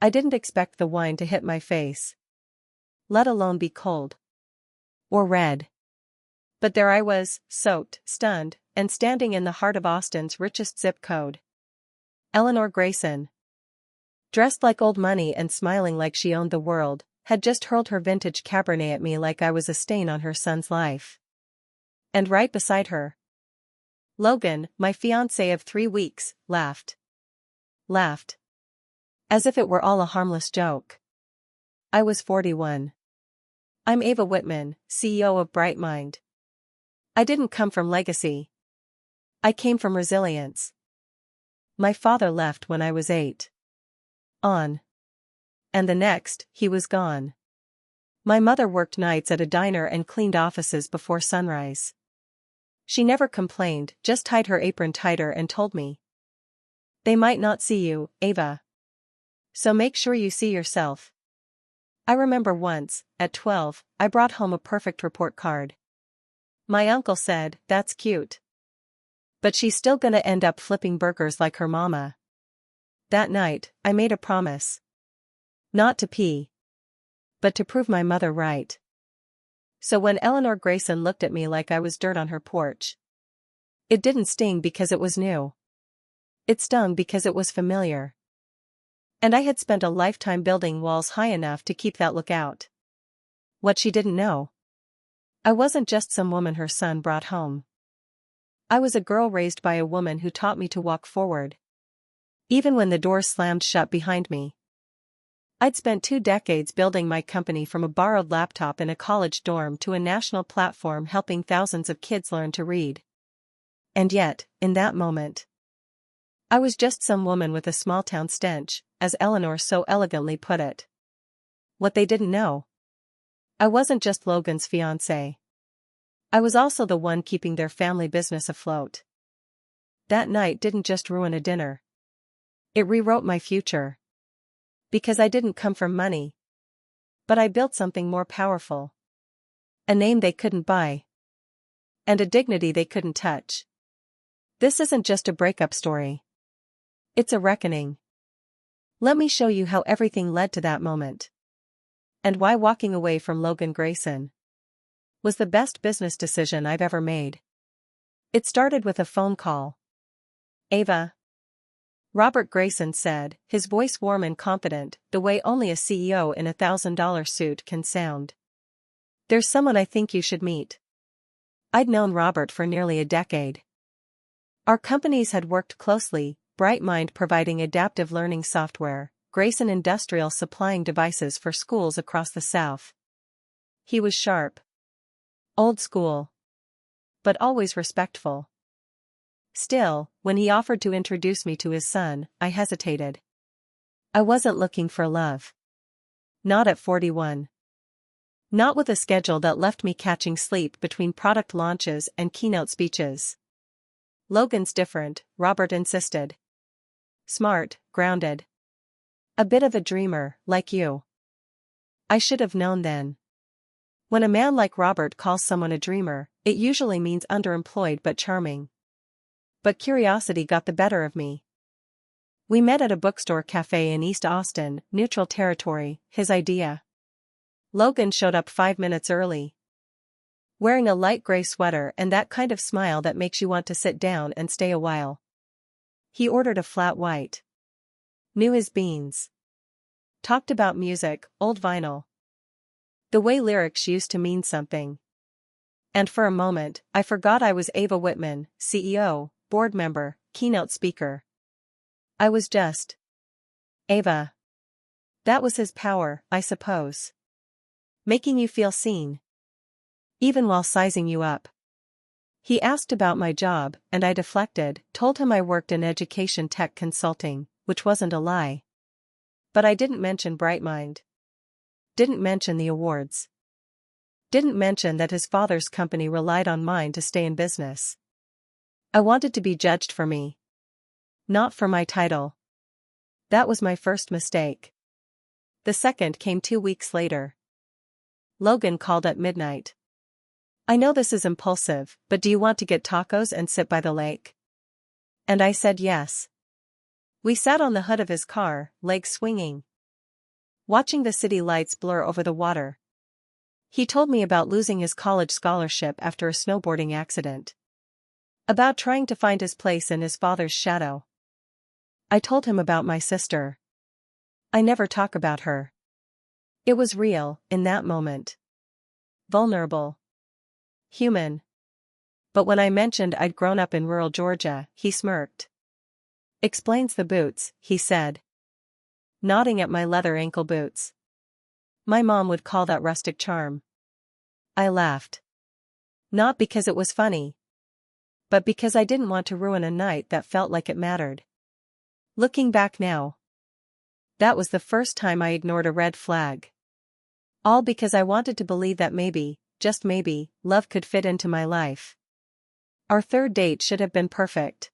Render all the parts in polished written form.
I didn't expect the wine to hit my face, let alone be cold or red. But there I was, soaked, stunned, and standing in the heart of Austin's richest zip code. Eleanor Grayson, dressed like old money and smiling like she owned the world, had just hurled her vintage Cabernet at me like I was a stain on her son's life. And right beside her, Logan, my fiancé of 3 weeks, laughed. Laughed. As if it were all a harmless joke. I was 41. I'm Ava Whitman, CEO of Brightmind. I didn't come from legacy. I came from resilience. My father left when I was 8. On. And the next, he was gone. My mother worked nights at a diner and cleaned offices before sunrise. She never complained, just tied her apron tighter and told me, "They might not see you, Ava. So make sure you see yourself." I remember once, at 12, I brought home a perfect report card. My uncle said, "That's cute. But she's still gonna end up flipping burgers like her mama." That night, I made a promise. Not to pee. But to prove my mother right. So when Eleanor Grayson looked at me like I was dirt on her porch, it didn't sting because it was new. It stung because it was familiar. And I had spent a lifetime building walls high enough to keep that look out. What she didn't know. I wasn't just some woman her son brought home. I was a girl raised by a woman who taught me to walk forward, even when the doors slammed shut behind me. I'd spent 2 decades building my company from a borrowed laptop in a college dorm to a national platform helping thousands of kids learn to read. And yet, in that moment, I was just some woman with a small-town stench, as Eleanor so elegantly put it. What they didn't know. I wasn't just Logan's fiancé. I was also the one keeping their family business afloat. That night didn't just ruin a dinner. It rewrote my future. Because I didn't come from money. But I built something more powerful. A name they couldn't buy. And a dignity they couldn't touch. This isn't just a breakup story. It's a reckoning. Let me show you how everything led to that moment. And why walking away from Logan Grayson was the best business decision I've ever made. It started with a phone call. "Ava," Robert Grayson said, his voice warm and confident, the way only a CEO in a $1,000 suit can sound. "There's someone I think you should meet." I'd known Robert for nearly a decade. Our companies had worked closely, Brightmind providing adaptive learning software, Grayson Industrial supplying devices for schools across the South. He was sharp. Old school. But always respectful. Still, when he offered to introduce me to his son, I hesitated. I wasn't looking for love. Not at 41. Not with a schedule that left me catching sleep between product launches and keynote speeches. "Logan's different," Robert insisted. "Smart, grounded. A bit of a dreamer, like you." I should have known then. When a man like Robert calls someone a dreamer, it usually means underemployed but charming. But curiosity got the better of me. We met at a bookstore cafe in East Austin, neutral territory, his idea. Logan showed up 5 minutes early. Wearing a light gray sweater and that kind of smile that makes you want to sit down and stay a while. He ordered a flat white. Knew his beans. Talked about music, old vinyl. The way lyrics used to mean something. And for a moment, I forgot I was Ava Whitman, CEO, board member, keynote speaker. I was just Ava. That was his power, I suppose. Making you feel seen. Even while sizing you up. He asked about my job, and I deflected, told him I worked in education tech consulting, which wasn't a lie. But I didn't mention Brightmind. Didn't mention the awards. Didn't mention that his father's company relied on mine to stay in business. I wanted to be judged for me. Not for my title. That was my first mistake. The second came 2 weeks later. Logan called at midnight. "I know this is impulsive, but do you want to get tacos and sit by the lake?" And I said yes. We sat on the hood of his car, legs swinging. watching the city lights blur over the water. He told me about losing his college scholarship after a snowboarding accident. About trying to find his place in his father's shadow. I told him about my sister. I never talk about her. It was real, in that moment. Vulnerable. Human. But when I mentioned I'd grown up in rural Georgia, he smirked. Explains the boots, he said. Nodding at my leather ankle boots. My mom would call that rustic charm. I laughed. Not because it was funny. But because I didn't want to ruin a night that felt like it mattered. Looking back now. That was the first time I ignored a red flag. All because I wanted to believe that maybe, just maybe, love could fit into my life. Our third date should have been perfect.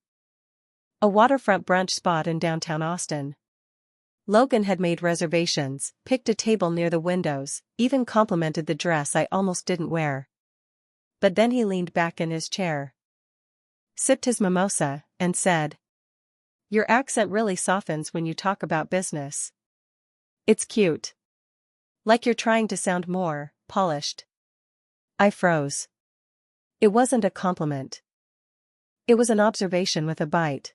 A waterfront brunch spot in downtown Austin. Logan had made reservations, picked a table near the windows, even complimented the dress I almost didn't wear. But then he leaned back in his chair, sipped his mimosa, and said, "Your accent really softens when you talk about business. It's cute. Like you're trying to sound more polished." I froze. It wasn't a compliment. It was an observation with a bite.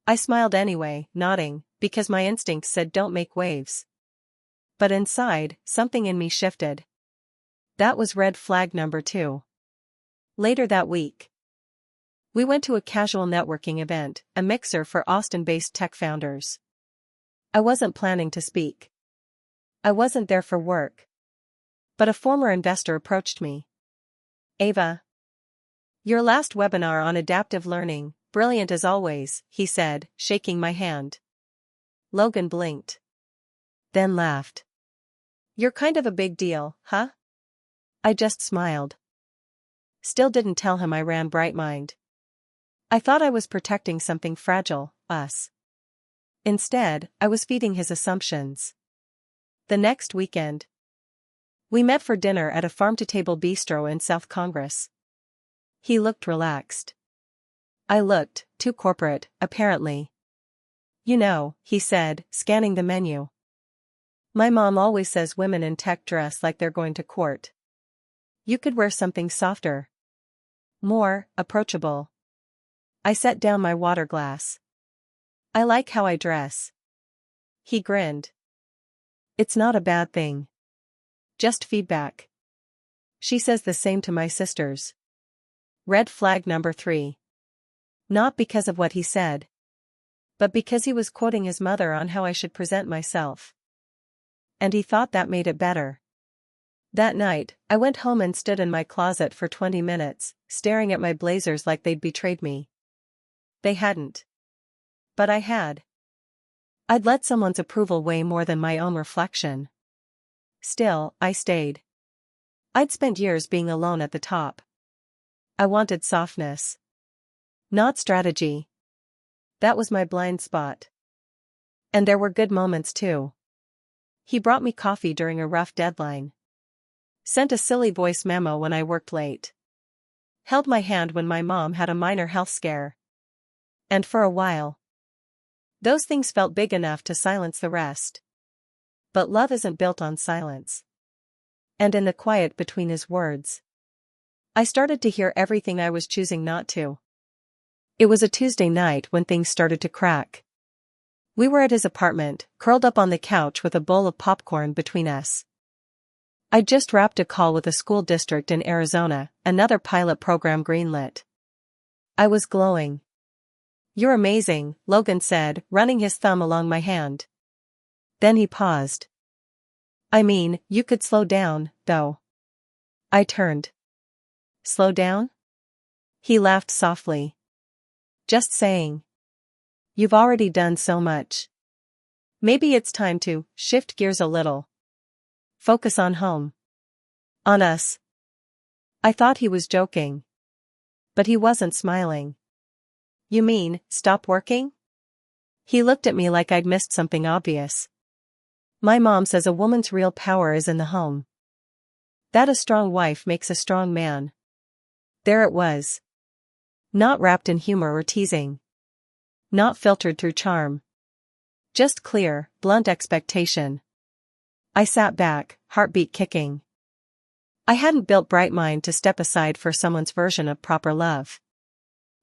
I smiled anyway, nodding, because my instincts said don't make waves. But inside, something in me shifted. That was red flag number 2. Later that week, we went to a casual networking event, a mixer for Austin-based tech founders. I wasn't planning to speak. I wasn't there for work. But a former investor approached me. "Ava, your last webinar on adaptive learning, brilliant as always," he said, shaking my hand. Logan blinked. Then laughed. "You're kind of a big deal, huh?" I just smiled. Still didn't tell him I ran Brightmind. I thought I was protecting something fragile, us. Instead, I was feeding his assumptions. The next weekend, we met for dinner at a farm-to-table bistro in South Congress. He looked relaxed. I looked, too corporate, apparently. "You know," he said, scanning the menu. "My mom always says women in tech dress like they're going to court. You could wear something softer. More approachable." I set down my water glass. "I like how I dress." He grinned. "It's not a bad thing. Just feedback. She says the same to my sisters." Red flag number 3. Not because of what he said, but because he was quoting his mother on how I should present myself. And he thought that made it better. That night, I went home and stood in my closet for 20 minutes, staring at my blazers like they'd betrayed me. They hadn't. But I had. I'd let someone's approval weigh more than my own reflection. Still, I stayed. I'd spent years being alone at the top. I wanted softness. Not strategy. That was my blind spot. And there were good moments too. He brought me coffee during a rough deadline. Sent a silly voice memo when I worked late. Held my hand when my mom had a minor health scare. And for a while, those things felt big enough to silence the rest. But love isn't built on silence. And in the quiet between his words, I started to hear everything I was choosing not to. It was a Tuesday night when things started to crack. We were at his apartment, curled up on the couch with a bowl of popcorn between us. I'd just wrapped a call with a school district in Arizona, another pilot program greenlit. I was glowing. "You're amazing," Logan said, running his thumb along my hand. Then he paused. "I mean, you could slow down, though." I turned. "Slow down?" He laughed softly. "Just saying. You've already done so much. Maybe it's time to shift gears a little. Focus on home. On us." I thought he was joking. But he wasn't smiling. "You mean, stop working?" He looked at me like I'd missed something obvious. "My mom says a woman's real power is in the home. That a strong wife makes a strong man." There it was. Not wrapped in humor or teasing. Not filtered through charm. Just clear, blunt expectation. I sat back, heartbeat kicking. I hadn't built bright mind to step aside for someone's version of proper love.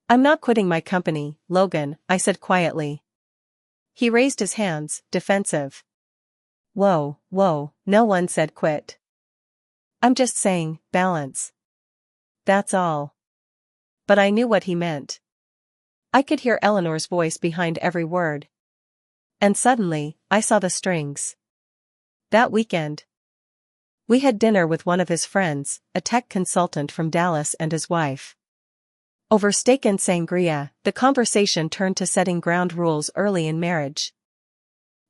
I'm not quitting my company, Logan, I said quietly. He raised his hands, defensive. Whoa, no one said quit. I'm just saying, balance. That's all. But I knew what he meant. I could hear Eleanor's voice behind every word. And suddenly, I saw the strings. That weekend, we had dinner with one of his friends, a tech consultant from Dallas, and his wife. Over steak and sangria, the conversation turned to setting ground rules early in marriage.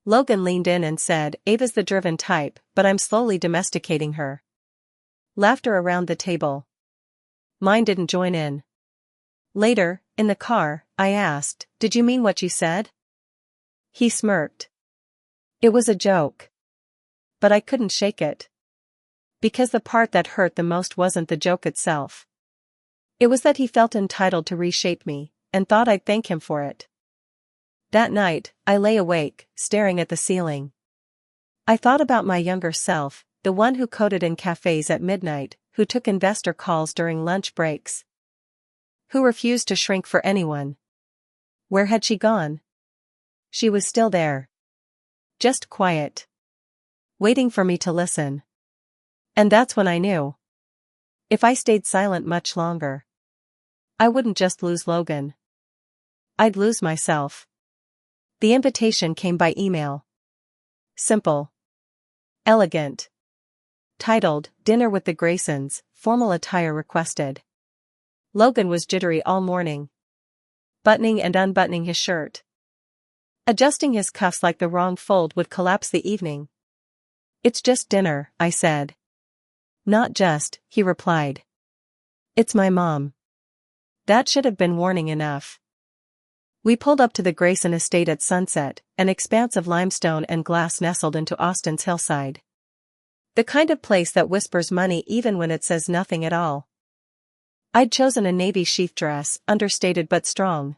Logan leaned in and said, Ava's the driven type, but I'm slowly domesticating her. Laughter around the table. Mine didn't join in. Later, in the car, I asked, Did you mean what you said? He smirked. It was a joke. But I couldn't shake it. Because the part that hurt the most wasn't the joke itself. It was that he felt entitled to reshape me, and thought I'd thank him for it. That night, I lay awake, staring at the ceiling. I thought about my younger self, the one who coded in cafes at midnight, who took investor calls during lunch breaks. Who refused to shrink for anyone. Where had she gone? She was still there. Just quiet. Waiting for me to listen. And that's when I knew. If I stayed silent much longer, I wouldn't just lose Logan. I'd lose myself. The invitation came by email. Simple. Elegant. Titled, Dinner with the Graysons, formal attire requested. Logan was jittery all morning. Buttoning and unbuttoning his shirt. Adjusting his cuffs like the wrong fold would collapse the evening. It's just dinner, I said. Not just, he replied. It's my mom. That should have been warning enough. We pulled up to the Grayson estate at sunset, an expanse of limestone and glass nestled into Austin's hillside. The kind of place that whispers money even when it says nothing at all. I'd chosen a navy sheath dress, understated but strong.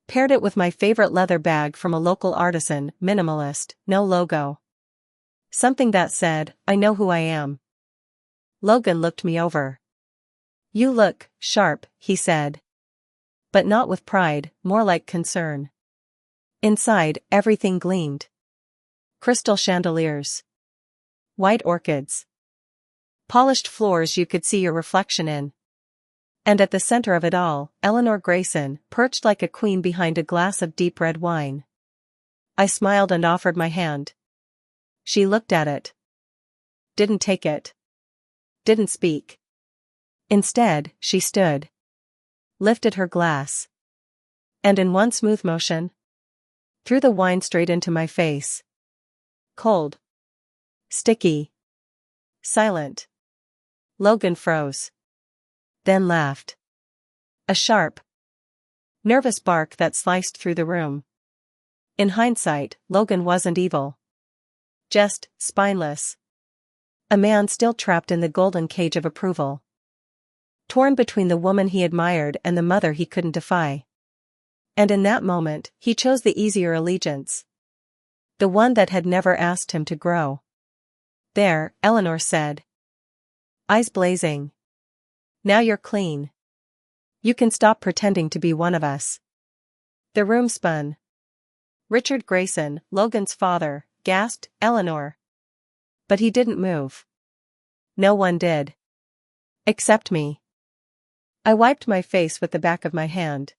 Paired it with my favorite leather bag from a local artisan, minimalist, no logo. Something that said, I know who I am. Logan looked me over. You look sharp, he said. But not with pride, more like concern. Inside, everything gleamed. Crystal chandeliers. White orchids. Polished floors you could see your reflection in. And at the center of it all, Eleanor Grayson, perched like a queen behind a glass of deep red wine. I smiled and offered my hand. She looked at it. Didn't take it. Didn't speak. Instead, she stood. Lifted her glass. And in one smooth motion, threw the wine straight into my face. Cold. Sticky. Silent. Logan froze. Then laughed. A sharp, nervous bark that sliced through the room. In hindsight, Logan wasn't evil. Just spineless. A man still trapped in the golden cage of approval. Torn between the woman he admired and the mother he couldn't defy. And in that moment, he chose the easier allegiance. The one that had never asked him to grow. There, Eleanor said. Eyes blazing. Now you're clean. You can stop pretending to be one of us. The room spun. Richard Grayson, Logan's father, gasped, Eleanor. But he didn't move. No one did. Except me. I wiped my face with the back of my hand.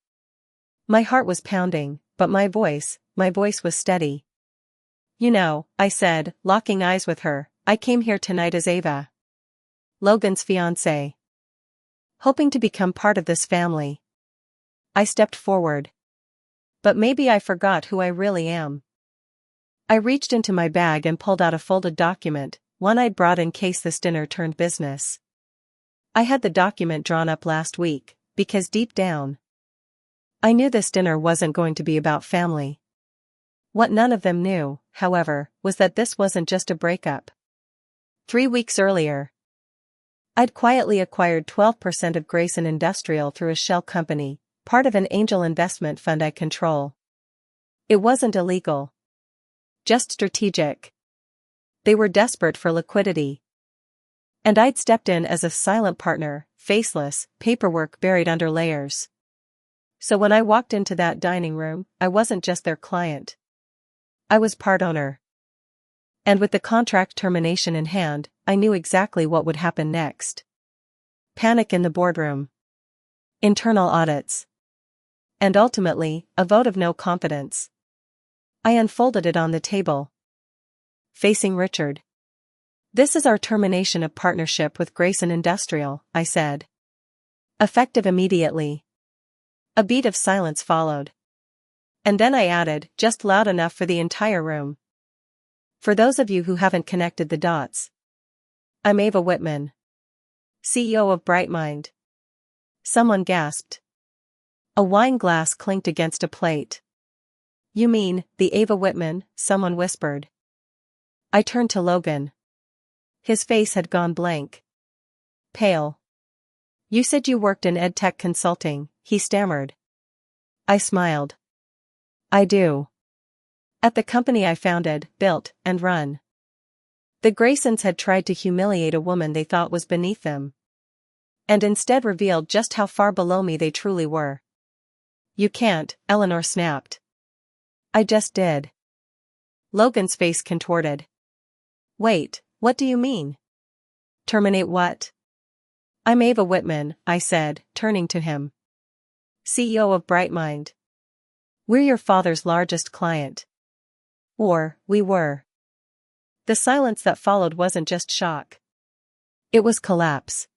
My heart was pounding, but my voice was steady. You know, I said, locking eyes with her, I came here tonight as Ava. Logan's fiancé. Hoping to become part of this family. I stepped forward. But maybe I forgot who I really am. I reached into my bag and pulled out a folded document, one I'd brought in case this dinner turned business. I had the document drawn up last week, because deep down, I knew this dinner wasn't going to be about family. What none of them knew, however, was that this wasn't just a breakup. 3 weeks earlier, I'd quietly acquired 12% of Grayson Industrial through a shell company, part of an angel investment fund I control. It wasn't illegal. Just strategic. They were desperate for liquidity. And I'd stepped in as a silent partner, faceless, paperwork buried under layers. So when I walked into that dining room, I wasn't just their client. I was part owner. And with the contract termination in hand, I knew exactly what would happen next. Panic in the boardroom. Internal audits. And ultimately, a vote of no confidence. I unfolded it on the table. Facing Richard. "This is our termination of partnership with Grayson Industrial," I said. "Effective immediately." A beat of silence followed. And then I added, just loud enough for the entire room. "For those of you who haven't connected the dots. I'm Ava Whitman, CEO of Brightmind." Someone gasped. A wine glass clinked against a plate. "You mean, the Ava Whitman?" someone whispered. I turned to Logan. His face had gone blank. Pale. "You said you worked in edtech consulting," he stammered. I smiled. "I do. At the company I founded, built, and run." The Graysons had tried to humiliate a woman they thought was beneath them. And instead revealed just how far below me they truly were. "You can't," Eleanor snapped. "I just did." Logan's face contorted. "Wait, what do you mean?" "Terminate what?" "I'm Ava Whitman," I said, turning to him. "CEO of Brightmind. We're your father's largest client. Or, we were." The silence that followed wasn't just shock. It was collapse.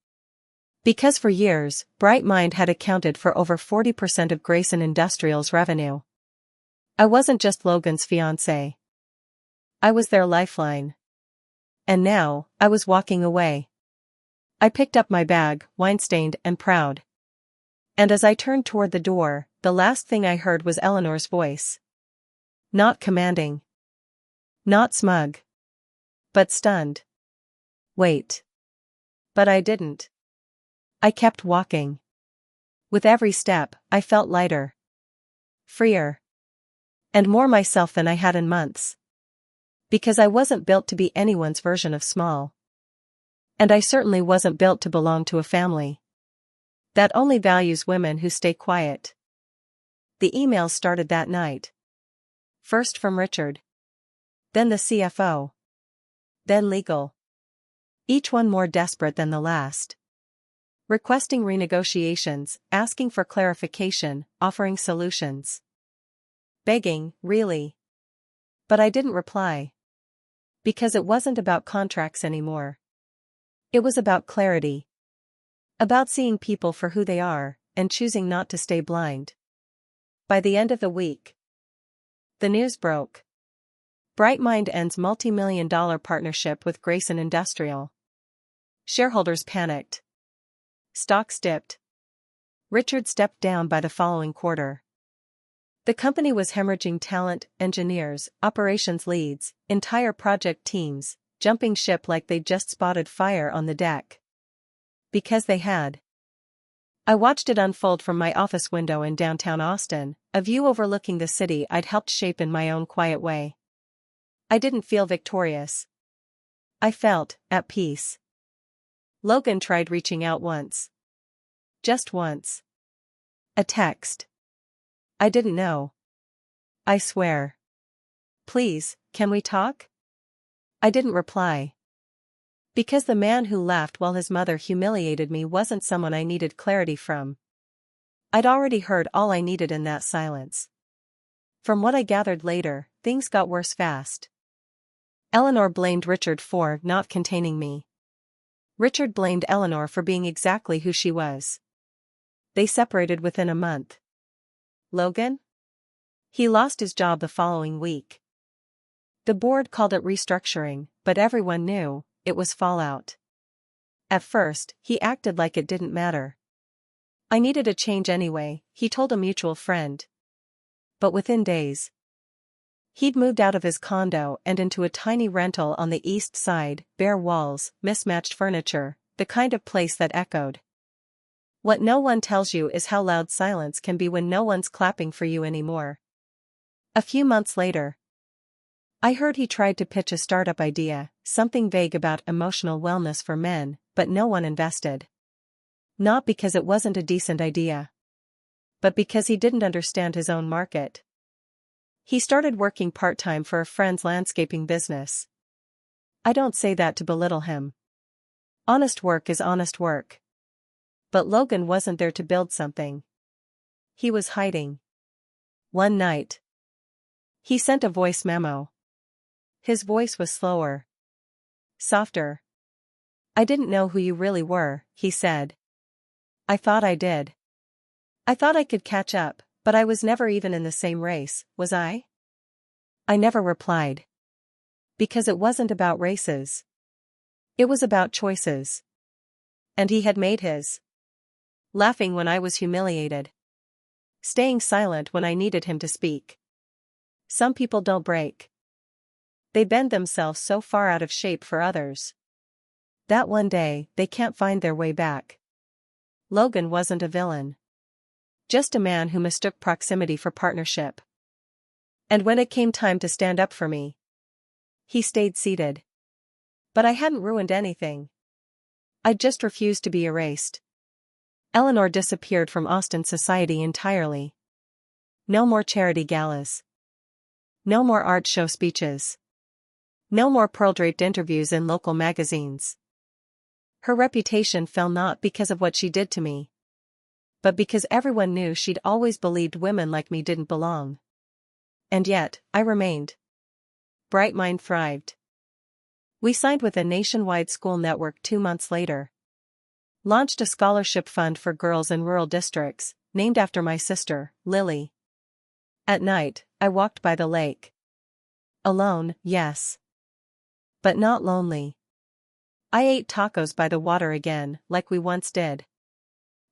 Because for years, Brightmind had accounted for over 40% of Grayson Industrial's revenue. I wasn't just Logan's fiancé. I was their lifeline. And now, I was walking away. I picked up my bag, wine-stained and proud. And as I turned toward the door, the last thing I heard was Eleanor's voice. Not commanding. Not smug. But stunned. "Wait." But I didn't. I kept walking. With every step, I felt lighter. Freer. And more myself than I had in months. Because I wasn't built to be anyone's version of small. And I certainly wasn't built to belong to a family that only values women who stay quiet. The emails started that night. First from Richard. Then the CFO. Then legal. Each one more desperate than the last. Requesting renegotiations, asking for clarification, offering solutions. Begging, really. But I didn't reply. Because it wasn't about contracts anymore. It was about clarity. About seeing people for who they are, and choosing not to stay blind. By the end of the week, the news broke. Brightmind ends multi-million-dollar partnership with Grayson Industrial. Shareholders panicked. Stocks dipped. Richard stepped down by the following quarter. The company was hemorrhaging talent, engineers, operations leads, entire project teams, jumping ship like they'd just spotted fire on the deck. Because they had. I watched it unfold from my office window in downtown Austin, a view overlooking the city I'd helped shape in my own quiet way. I didn't feel victorious. I felt at peace. Logan tried reaching out once. Just once. A text. I didn't know. "I swear. Please, can we talk?" I didn't reply. Because the man who laughed while his mother humiliated me wasn't someone I needed clarity from. I'd already heard all I needed in that silence. From what I gathered later, things got worse fast. Eleanor blamed Richard for not containing me. Richard blamed Eleanor for being exactly who she was. They separated within a month. Logan? He lost his job the following week. The board called it restructuring, but everyone knew it was fallout. At first, he acted like it didn't matter. I needed a change anyway, he told a mutual friend. But within days, he'd moved out of his condo and into a tiny rental on the east side, bare walls, mismatched furniture, the kind of place that echoed. What no one tells you is how loud silence can be when no one's clapping for you anymore. A few months later, I heard he tried to pitch a startup idea, something vague about emotional wellness for men, but no one invested. Not because it wasn't a decent idea, but because he didn't understand his own market. He started working part-time for a friend's landscaping business. I don't say that to belittle him. Honest work is honest work. But Logan wasn't there to build something. He was hiding. One night, he sent a voice memo. His voice was slower. Softer. "I didn't know who you really were," he said. "I thought I did. I thought I could catch up, but I was never even in the same race, was I?" I never replied. Because it wasn't about races. It was about choices. And he had made his. Laughing when I was humiliated. Staying silent when I needed him to speak. Some people don't break. They bend themselves so far out of shape for others that one day they can't find their way back. Logan wasn't a villain. Just a man who mistook proximity for partnership. And when it came time to stand up for me, he stayed seated. But I hadn't ruined anything. I just refused to be erased. Eleanor disappeared from Austin society entirely. No more charity galas. No more art show speeches. No more pearl-draped interviews in local magazines. Her reputation fell not because of what she did to me, but because everyone knew she'd always believed women like me didn't belong. And yet, I remained. Bright Mind thrived. We signed with a nationwide school network 2 months later. Launched a scholarship fund for girls in rural districts, named after my sister, Lily. At night, I walked by the lake. Alone, yes. But not lonely. I ate tacos by the water again, like we once did.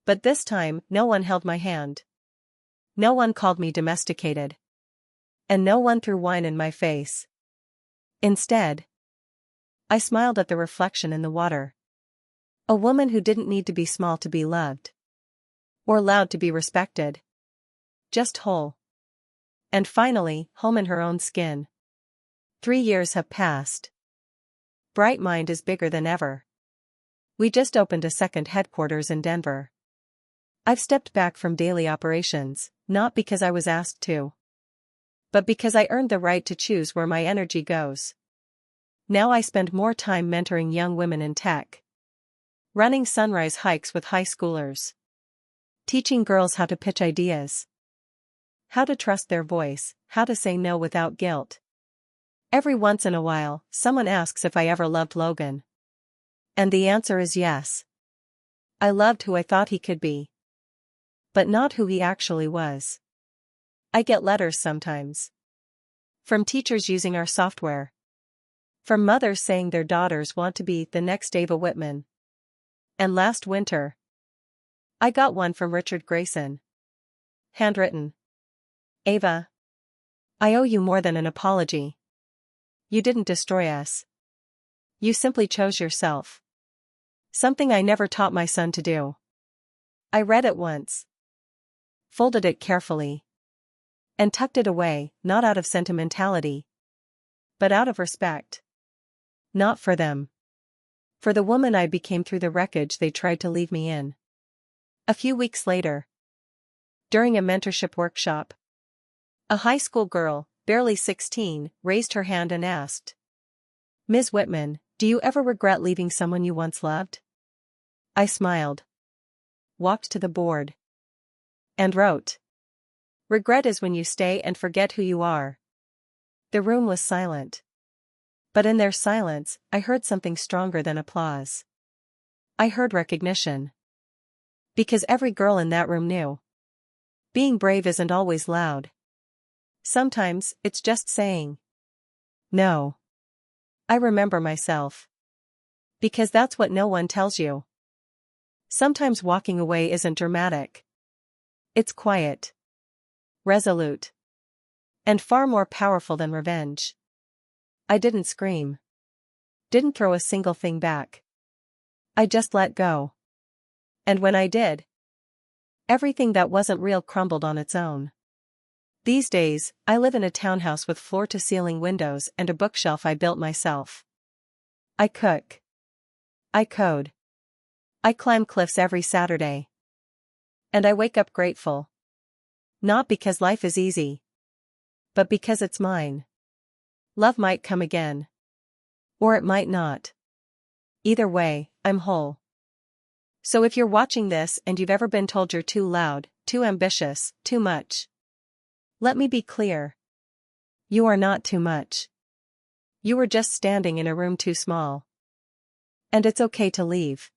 But this time, no one held my hand. No one called me domesticated. And no one threw wine in my face. Instead, I smiled at the reflection in the water. A woman who didn't need to be small to be loved. Or loud to be respected. Just whole. And finally, home in her own skin. 3 years have passed. Bright Mind is bigger than ever. We just opened a second headquarters in Denver. I've stepped back from daily operations, not because I was asked to, but because I earned the right to choose where my energy goes. Now I spend more time mentoring young women in tech. Running sunrise hikes with high schoolers. Teaching girls how to pitch ideas. How to trust their voice, how to say no without guilt. Every once in a while, someone asks if I ever loved Logan. And the answer is yes. I loved who I thought he could be. But not who he actually was. I get letters sometimes. From teachers using our software. From mothers saying their daughters want to be the next Ava Whitman. And last winter, I got one from Richard Grayson. Handwritten. Ava, I owe you more than an apology. You didn't destroy us. You simply chose yourself. Something I never taught my son to do. I read it once. Folded it carefully. And tucked it away, not out of sentimentality, but out of respect. Not for them. For the woman I became through the wreckage they tried to leave me in. A few weeks later, during a mentorship workshop, a high school girl, barely 16, raised her hand and asked, "Ms. Whitman, do you ever regret leaving someone you once loved?" I smiled. Walked to the board. And wrote, "Regret is when you stay and forget who you are." The room was silent. But in their silence, I heard something stronger than applause. I heard recognition. Because every girl in that room knew. Being brave isn't always loud. Sometimes, it's just saying, "No." I remember myself. Because that's what no one tells you. Sometimes walking away isn't dramatic. It's quiet. Resolute. And far more powerful than revenge. I didn't scream. Didn't throw a single thing back. I just let go. And when I did, everything that wasn't real crumbled on its own. These days, I live in a townhouse with floor-to-ceiling windows and a bookshelf I built myself. I cook. I code. I climb cliffs every Saturday. And I wake up grateful. Not because life is easy, but because it's mine. Love might come again. Or it might not. Either way, I'm whole. So if you're watching this and you've ever been told you're too loud, too ambitious, too much, let me be clear. You are not too much. You were just standing in a room too small. And it's okay to leave.